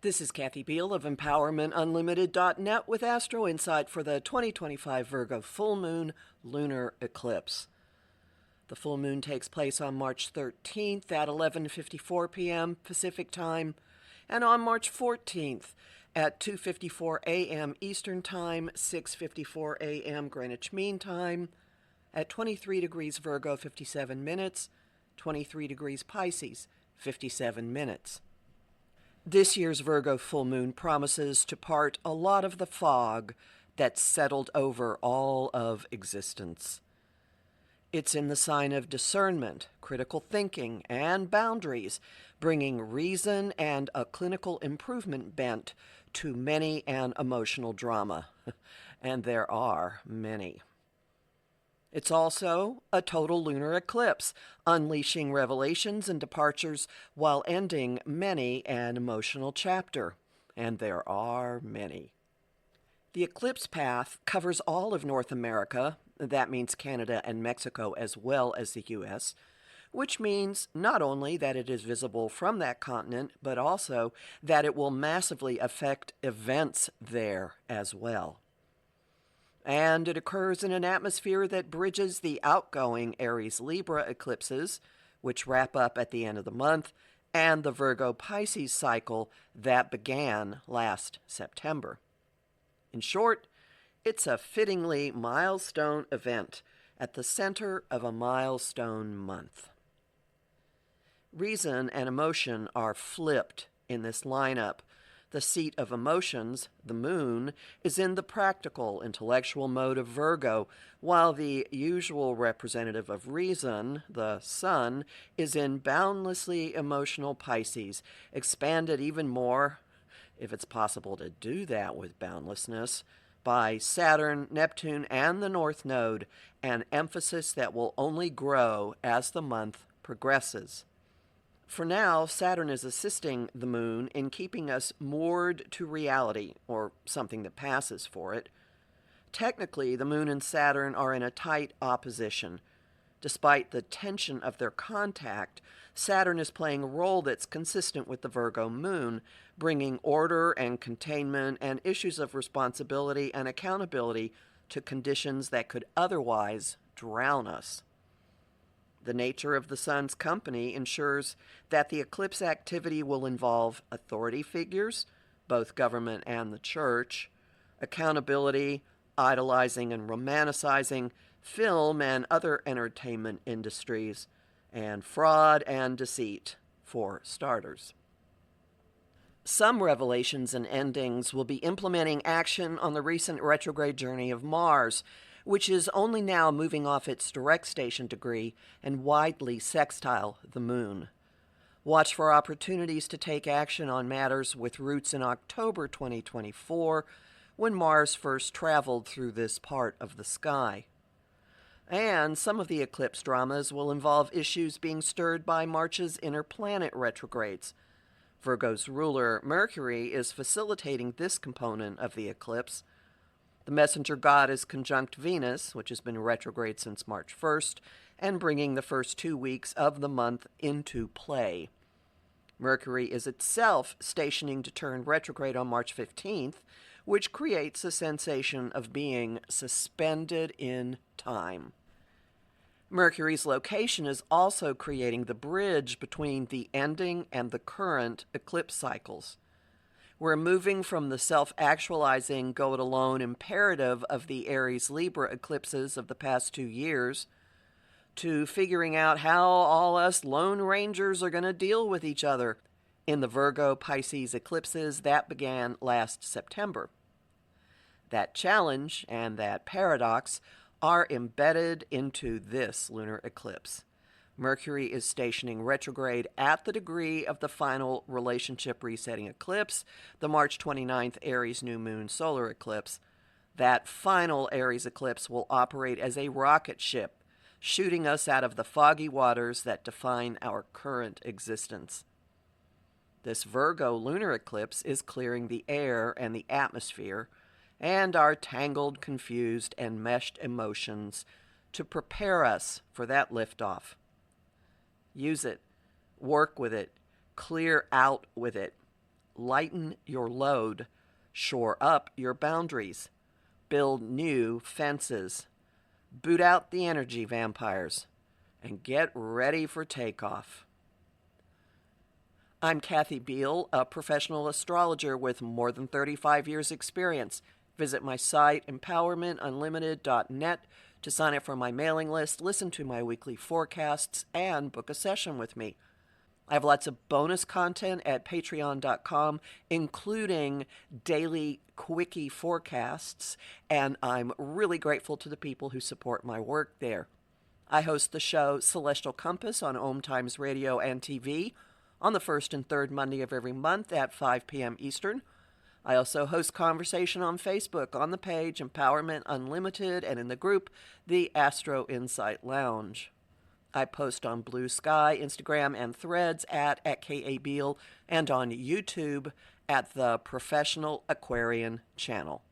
This is Kathy Beal of EmpowermentUnlimited.net with Astro Insight for the 2025 Virgo full moon lunar eclipse. The full moon takes place on March 13th at 11:54 p.m. Pacific Time and on March 14th at 2:54 a.m. Eastern Time, 6:54 a.m. Greenwich Mean Time, at 23 degrees Virgo, 57 minutes, 23 degrees Pisces, 57 minutes. This year's Virgo full moon promises to part a lot of the fog that's settled over all of existence. It's in the sign of discernment, critical thinking, and boundaries, bringing reason and a clinical improvement bent to many an emotional drama. And there are many. It's also a total lunar eclipse, unleashing revelations and departures while ending many an emotional chapter. And there are many. The eclipse path covers all of North America, that means Canada and Mexico as well as the U.S., which means not only that it is visible from that continent, but also that it will massively affect events there as well. And it occurs in an atmosphere that bridges the outgoing Aries-Libra eclipses, which wrap up at the end of the month, and the Virgo-Pisces cycle that began last September. In short, it's a fittingly milestone event at the center of a milestone month. Reason and emotion are flipped in this lineup. The seat of emotions, the moon, is in the practical, intellectual mode of Virgo, while the usual representative of reason, the sun, is in boundlessly emotional Pisces, expanded even more, if it's possible to do that with boundlessness, by Saturn, Neptune, and the North Node, an emphasis that will only grow as the month progresses. For now, Saturn is assisting the moon in keeping us moored to reality, or something that passes for it. Technically, the moon and Saturn are in a tight opposition. Despite the tension of their contact, Saturn is playing a role that's consistent with the Virgo moon, bringing order and containment and issues of responsibility and accountability to conditions that could otherwise drown us. The nature of the sun's company ensures that the eclipse activity will involve authority figures, both government and the church, accountability, idolizing and romanticizing, film and other entertainment industries, and fraud and deceit, for starters. Some revelations and endings will be implementing action on the recent retrograde journey of Mars, which is only now moving off its direct station degree and widely sextile the moon. Watch for opportunities to take action on matters with roots in October 2024, when Mars first traveled through this part of the sky. And some of the eclipse dramas will involve issues being stirred by March's inner planet retrogrades. Virgo's ruler, Mercury, is facilitating this component of the eclipse. The messenger god is conjunct Venus, which has been retrograde since March 1st, and bringing the first 2 weeks of the month into play. Mercury is itself stationing to turn retrograde on March 15th, which creates a sensation of being suspended in time. Mercury's location is also creating the bridge between the ending and the current eclipse cycles. We're moving from the self-actualizing, go-it-alone imperative of the Aries-Libra eclipses of the past 2 years to figuring out how all us Lone Rangers are going to deal with each other in the Virgo-Pisces eclipses that began last September. That challenge and that paradox are embedded into this lunar eclipse. Mercury is stationing retrograde at the degree of the final relationship resetting eclipse, the March 29th Aries new moon solar eclipse. That final Aries eclipse will operate as a rocket ship, shooting us out of the foggy waters that define our current existence. This Virgo lunar eclipse is clearing the air and the atmosphere and our tangled, confused, and meshed emotions to prepare us for that liftoff. Use it, work with it, clear out with it, lighten your load, shore up your boundaries, build new fences, boot out the energy vampires, and get ready for takeoff. I'm Kathy Beal, a professional astrologer with more than 35 years' experience. Visit my site, empowermentunlimited.net, to sign up for my mailing list, listen to my weekly forecasts, and book a session with me. I have lots of bonus content at patreon.com, including daily quickie forecasts, and I'm really grateful to the people who support my work there. I host the show Celestial Compass on Om Times Radio and TV on the first and third Monday of every month at 5 p.m. Eastern. I also host conversation on Facebook on the page Empowerment Unlimited and in the group The Astro Insight Lounge. I post on Blue Sky, Instagram, and Threads at KABeal, and on YouTube at the Professional Aquarian channel.